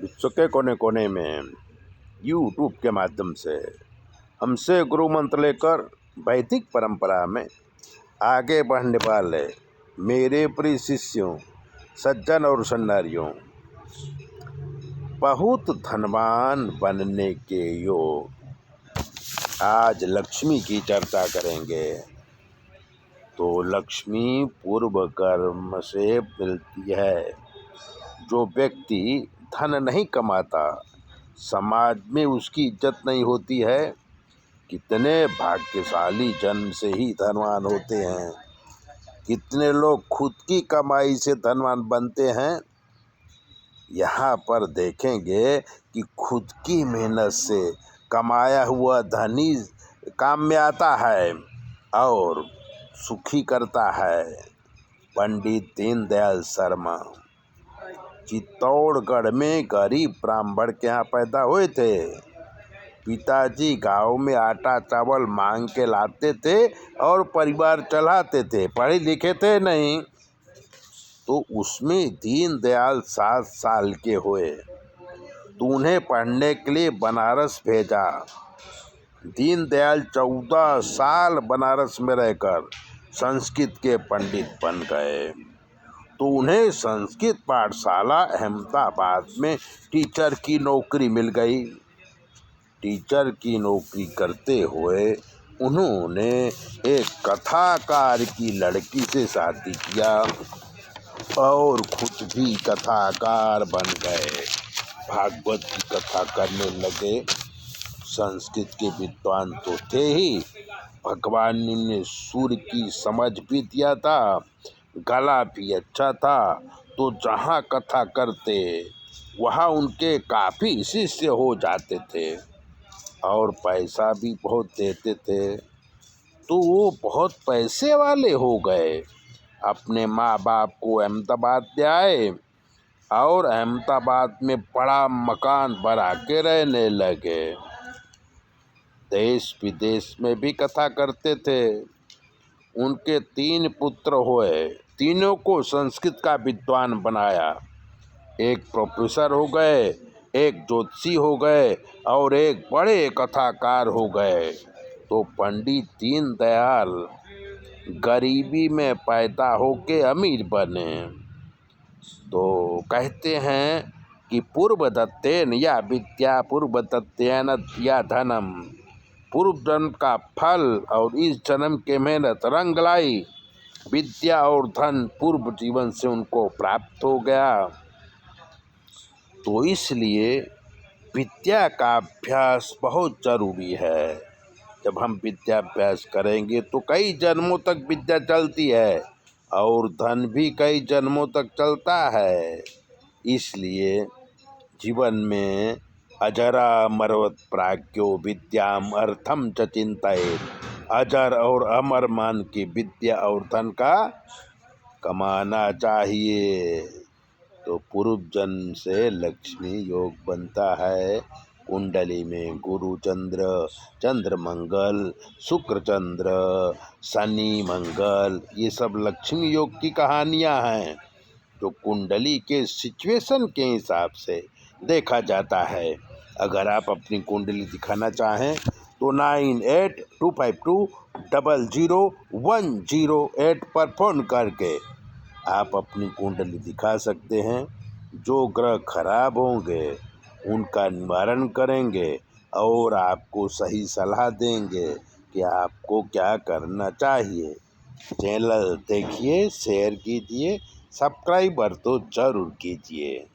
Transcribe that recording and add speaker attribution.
Speaker 1: विश्व के कोने कोने में यूट्यूब के माध्यम से हमसे गुरु मंत्र लेकर वैदिक परंपरा में आगे बढ़ने वाले मेरे प्रिय शिष्यों, सज्जन और सन्नारियों, बहुत धनवान बनने के योग। आज लक्ष्मी की चर्चा करेंगे। तो लक्ष्मी पूर्व कर्म से मिलती है। जो व्यक्ति धन नहीं कमाता, समाज में उसकी इज्जत नहीं होती है। कितने भाग्यशाली जन्म से ही धनवान होते हैं। कितने लोग खुद की कमाई से धनवान बनते हैं। यहाँ पर देखेंगे कि खुद की मेहनत से कमाया हुआ धन ही काम में आता है और सुखी करता है। पंडित दीनदयाल शर्मा चित्तौड़गढ़ में गरीब ब्राह्मण के यहाँ पैदा हुए थे। पिताजी गांव में आटा चावल मांग के लाते थे और परिवार चलाते थे। पढ़े लिखे थे नहीं। तो उसमें दीनदयाल 7 साल के हुए तो उन्हें पढ़ने के लिए बनारस भेजा। दीनदयाल 14 साल बनारस में रहकर संस्कृत के पंडित बन गए। तो उन्हें संस्कृत पाठशाला अहमदाबाद में टीचर की नौकरी मिल गई। टीचर की नौकरी करते हुए उन्होंने एक कथाकार की लड़की से शादी किया और खुद भी कथाकार बन गए। भागवत की कथा करने लगे। संस्कृत के विद्वान तो थे ही, भगवान ने सूर्य की समझ भी दिया था, गला भी अच्छा था। तो जहाँ कथा करते वहाँ उनके काफ़ी शिष्य हो जाते थे और पैसा भी बहुत देते थे। तो वो बहुत पैसे वाले हो गए। अपने माँ बाप को अहमदाबाद ले आए और अहमदाबाद में बड़ा मकान बना के रहने लगे। देश विदेश में भी कथा करते थे। उनके 3 पुत्र हुए। तीनों को संस्कृत का विद्वान बनाया। एक प्रोफेसर हो गए, एक ज्योतिषी हो गए और एक बड़े कथाकार हो गए। तो पंडित दीनदयाल गरीबी में पैदा होके अमीर बने। तो कहते हैं कि पूर्व दत्तेन या विद्या पूर्व दत्तेन या धनम, पूर्व जन्म का फल और इस जन्म के मेहनत रंग लाई। विद्या और धन पूर्व जीवन से उनको प्राप्त हो गया। तो इसलिए विद्या का अभ्यास बहुत जरूरी है। जब हम विद्याभ्यास करेंगे तो कई जन्मों तक विद्या चलती है और धन भी कई जन्मों तक चलता है। इसलिए जीवन में अजरा मरवत प्राज्ञो विद्याम अर्थम च चिंतयेत्। अजर और अमर मान की विद्या और धन का कमाना चाहिए। तो पूर्व जन्म से लक्ष्मी योग बनता है। कुंडली में गुरु चंद्र, चंद्र मंगल, शुक्र चंद्र, शनि मंगल, ये सब लक्ष्मी योग की कहानियां हैं जो कुंडली के सिचुएशन के हिसाब से देखा जाता है। अगर आप अपनी कुंडली दिखाना चाहें तो 9825200108 पर फ़ोन करके आप अपनी कुंडली दिखा सकते हैं। जो ग्रह खराब होंगे उनका निवारण करेंगे और आपको सही सलाह देंगे कि आपको क्या करना चाहिए। चैनल देखिए, शेयर कीजिए, सब्सक्राइबर तो जरूर कीजिए।